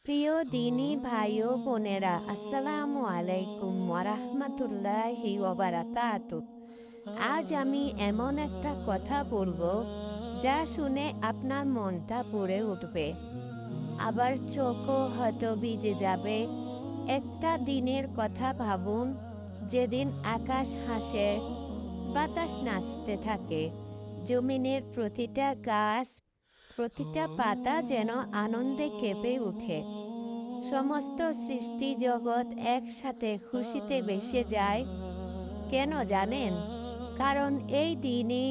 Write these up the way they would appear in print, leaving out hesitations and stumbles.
প্রিয় দিনী ভাই ও বোনেরা, আসসালামু আলাইকুম ওয়ারাহমাতুল্লাহি ওয়াবারাকাতুহ। আজ আমি এমন একটা কথা বলবো যা শুনে আপনার মনটা পড়ে উঠবে, আবার চোখও হয়তো ভিজে যাবে। একটা দিনের কথা ভাবুন, যেদিন আকাশ হাসে, বাতাস নাচতে থাকে, জমিনের প্রতিটা গাছ, প্রতিটা পাতা যেন আনন্দে কেঁপে ওঠে। সমস্ত সৃষ্টি জগৎ একসাথে খুশিতে ভেসে যায়। কেন জানেন? কারণ এই দিনই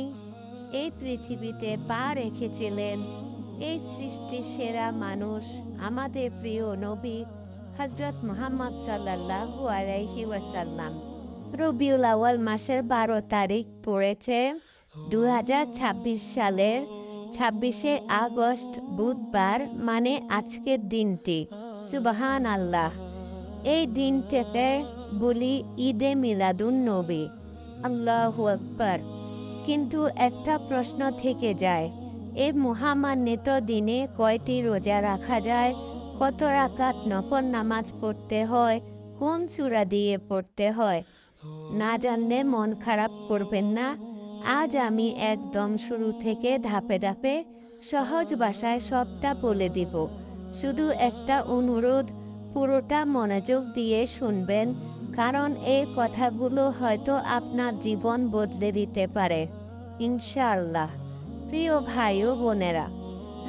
এই পৃথিবীতে পা রেখেছিলেন এই সৃষ্টির সেরা মানুষ, আমাদের প্রিয় নবী হজরত মুহাম্মদ সাল্লাল্লাহু আলাইহি ওয়াসাল্লাম। রবিউল আউয়াল মাসের 12 তারিখ পড়েছে 2026 সালের 26শে আগস্ট, বুধবার, মানে আজকের দিনটি। সুবহান আল্লাহ। এই দিনটাকে বলি ঈদে মিলাদুন নবী। আল্লাহু আকবার। কিন্তু একটা প্রশ্ন থেকে যায়, এই মহামান্বিত দিনে কয়টি রোজা রাখা যায়, কত রাকাত নফল নামাজ পড়তে হয়, কোন সূরা দিয়ে পড়তে হয়? না জানলে মন খারাপ করবেন না। আজ আমি একদম শুরু থেকে ধাপে ধাপে সহজ ভাষায় সবটা বলে দিব। শুধু একটা অনুরোধ, পুরোটা মনোযোগ দিয়ে শুনবেন, কারণ এই কথাগুলো হয়তো আপনার জীবন বদলে দিতে পারে ইনশাআল্লাহ। প্রিয় ভাই ও বোনেরা,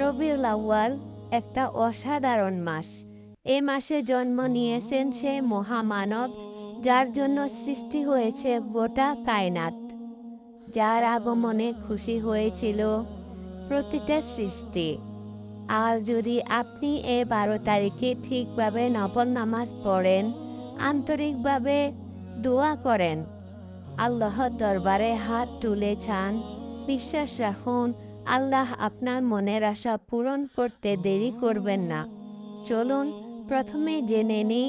রবিউল আউয়াল একটা অসাধারণ মাস। এই মাসে জন্ম নিয়েছেন সেই মহামানব যার জন্য সৃষ্টি হয়েছে গোটা কায়নাত, যার আগমনে খুশি হয়েছিল প্রতিটা সৃষ্টি। আর যদি আপনি এই 12 তারিখে ঠিকভাবে নফল নামাজ পড়েন, আন্তরিকভাবে দোয়া করেন, আল্লাহর দরবারে হাত তুলে চান, বিশ্বাস রাখুন আল্লাহ আপনার মনের আশা পূরণ করতে দেরি করবেন না। চলুন প্রথমে জেনে নিই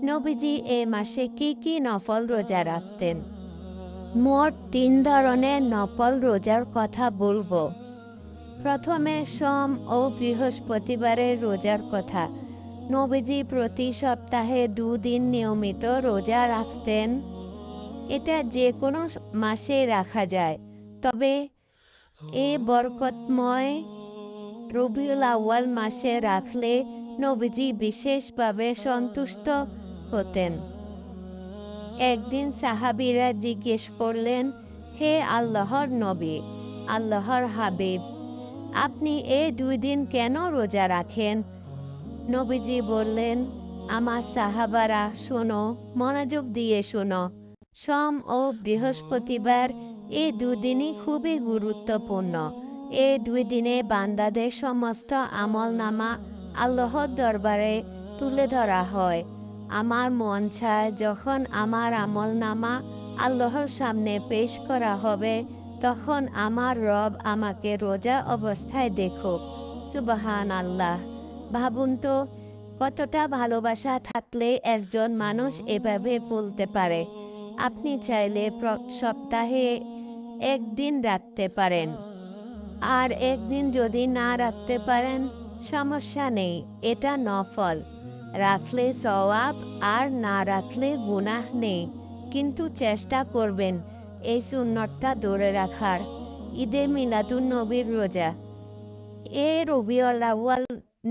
নবীজি এই মাসে কি কি নফল রোজা রাখতেন। মোট 3 ধরনের নফল রোজার কথা বলবো। প্রথমে সোম ও বৃহস্পতিবারের রোজার কথা। নবীজি প্রতি সপ্তাহে 2 দিন নিয়মিত রোজা রাখতেন। এটা যে কোনো মাসে রাখা যায়, তবে এই বরকতময় রবিউল আউয়াল মাসে রাখলে নবীজি বিশেষভাবে সন্তুষ্ট হতেন। একদিন সাহাবীরা জিজ্ঞেস করলেন, হে আল্লাহর নবী, আল্লাহর হাবিব, আপনি এই 2 দিন কেন রোজা রাখেন? নবীজি বললেন, আমার সাহাবারা, শোনো, মনোযোগ দিয়ে শোনো। সোম ও বৃহস্পতিবার এই 2 দিনই খুবই গুরুত্বপূর্ণ। এই 2 দিনে বান্দাদের সমস্ত আমলনামা আল্লাহর দরবারে তুলে ধরা হয়। আমার মন চায় যখন আমার আমলনামা আল্লাহর সামনে পেশ করা হবে, তখন আমার রব আমাকে রোজা অবস্থায় দেখুক। সুবহান আল্লাহ। ভাবুন তো, কতটা ভালোবাসা থাকলে একজন মানুষ এভাবে বলতে পারে। আপনি চাইলে সপ্তাহে 1 দিন রাখতে পারেন, আর 1 দিন যদি না রাখতে পারেন সমস্যা নেই, এটা নফল। রাখলে সওয়াব, আর না রাখলে গুনাহ নেই। কিন্তু চেষ্টা করবেন এই সুন্নতটা ধরে রাখার। ঈদে মিলাদুন নবীর রোজা। রবিউল আউয়াল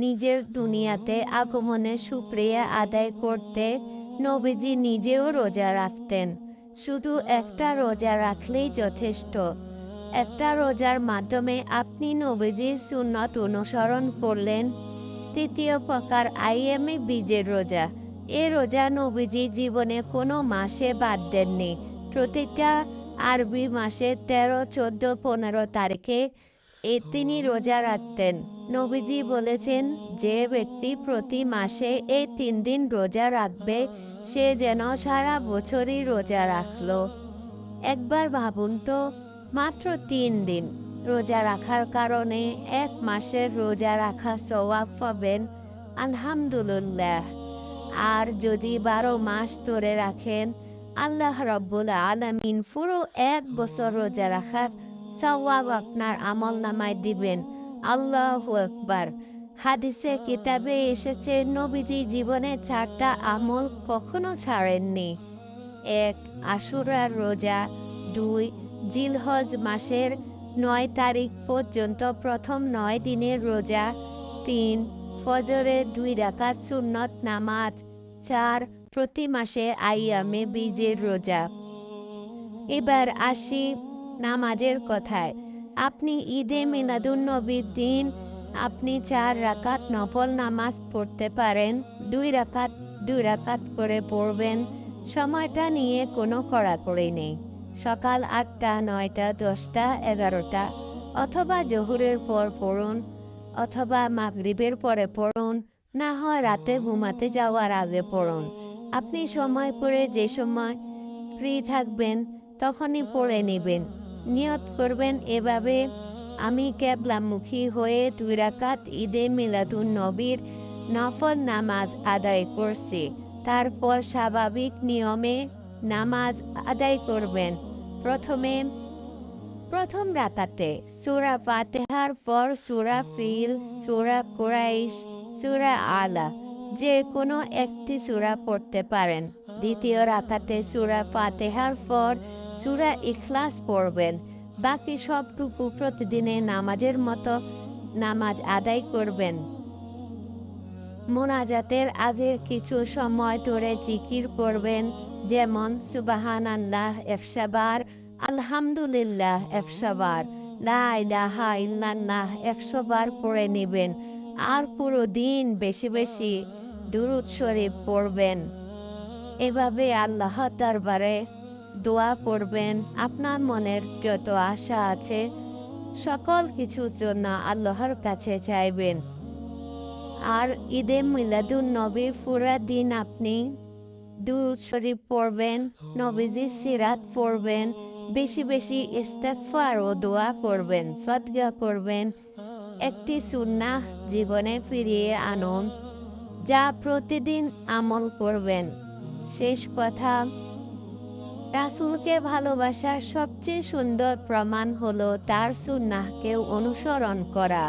নিজের দুনিয়াতে আগমনের শুকরিয়া আদায় করতে নবীজি নিজেও রোজা রাখতেন। শুধু একটা রোজা রাখলেই যথেষ্ট। একটা রোজার মাধ্যমে আপনি নবীজির সুন্নত অনুসরণ করলেন। তৃতীয় প্রকার আইয়ামে বীজের রোজা। এ রোজা নবীজি জীবনে কোনো মাসে বাদ দেননি। প্রতিটা আরবি মাসে 13, 14, 15 তারিখে তিনি রোজা রাখতেন। নবীজি বলেছেন, যে ব্যক্তি প্রতি মাসে এই 3 দিন রোজা রাখবে, সে যেন সারা বছরই রোজা রাখলো। একবার ভাবুন তো, মাত্র 3 দিন রোজা রাখার কারণে 1 মাসের রোজা রাখা সওয়াব পাবেন। আলহামদুলিল্লাহ। আর যদি 12 মাস ধরে রাখেন, আল্লাহ রাব্বুল আলামিন পুরো 1 বছর রোজা রাখার সওয়াব আপনার আমলনামায় দিবেন। আল্লাহু আকবার। হাদিসে কিতাবে এসেছে নবীজি জীবনে 4টা আমল কখনো ছাড়েননি। 1. আশুরার রোজা। 2. জিলহজ মাসের 9 তারিখ পর্যন্ত প্রথম 9 দিনের রোজা। 3. ফজরের 2 রাকাত সুন্নত নামাজ। 4. প্রতি মাসে আইয়ামে বীজের রোজা। এবার আসি নামাজের কথায়। আপনি ঈদে মিলাদুন্নবীর দিন আপনি 4 রাকাত নফল নামাজ পড়তে পারেন। 2 রাকাত করে পড়বেন। সময়টা নিয়ে কোনো কড়াকড়ি নেই। সকাল 8টা, 9টা, 10টা, 11টা, অথবা জোহরের পর পড়ুন, অথবা মাগরিবের পরে পড়ুন, না হয় রাতে ঘুমাতে যাওয়ার আগে পড়ুন। আপনি সময় করে যে সময় ফ্রি থাকবেন তখনই পড়ে নেবেন। নিয়ত করবেন এভাবে, আমি কেবলামুখী হয়ে 2 রাকাত ঈদে মিলাদুন্নবীর নফল নামাজ আদায় করছি। তারপর স্বাভাবিক নিয়মে নামাজ আদায় করবেন। প্রথম রাকাতে সূরা ফাতিহার পর সূরা ফিল, সূরা কুরাইশ, সূরা আলা যে কোনো একটি সূরা পড়তে পারেন। দ্বিতীয় রাকাতে সূরা ফাতিহার পর সূরা ইখলাস পড়বেন। বাকি সবটুকু প্রতিদিনের নামাজের মতো নামাজ আদায় করবেন। মোনাজাতের আগে কিছু সময় ধরে জিকির করবেন, যেমন সুবহানাল্লাহ 100 বার, আলহামদুলিল্লাহ 100 বার, লা ইলাহা ইল্লাল্লাহ 100 বার পড়ে নেবেন। আর পুরো দিন বেশি বেশি দুরূদ শরীফ পড়বেন। এভাবে আল্লাহ দরবারে দোয়া করবেন। আপনার মনের যত আশা আছে সকল কিছুর জন্য আল্লাহর কাছে চাইবেন। আর ঈদে মিলাদুন্নবী পুরা দিন আপনি দুরূদ শরীফ পড়বেন, নবীজির সিরাত পড়বেন, বেশি বেশি ইস্তেগফার ও দোয়া করবেন, সদকা করবেন। একটি সুন্নাহ জীবনে ফিরিয়ে আনুন, যা প্রতিদিন আমল করবেন। শেষ কথা, রাসূলকে ভালোবাসার সবচেয়ে সুন্দর প্রমাণ হলো তার সুন্নাহকেও অনুসরণ করা।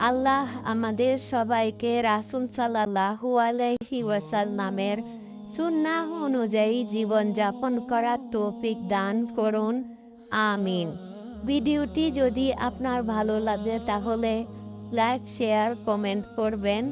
আল্লাহ আমাদের সবাইকে রাসূল সাল্লাল্লাহু আলাইহি ওয়াসাল্লামের সুন্নাহ অনুযায়ী জীবনযাপন করার তৌফিক দান করুন। আমিন। ভিডিওটি যদি আপনার ভালো লাগে তাহলে লাইক, শেয়ার, কমেন্ট করবেন।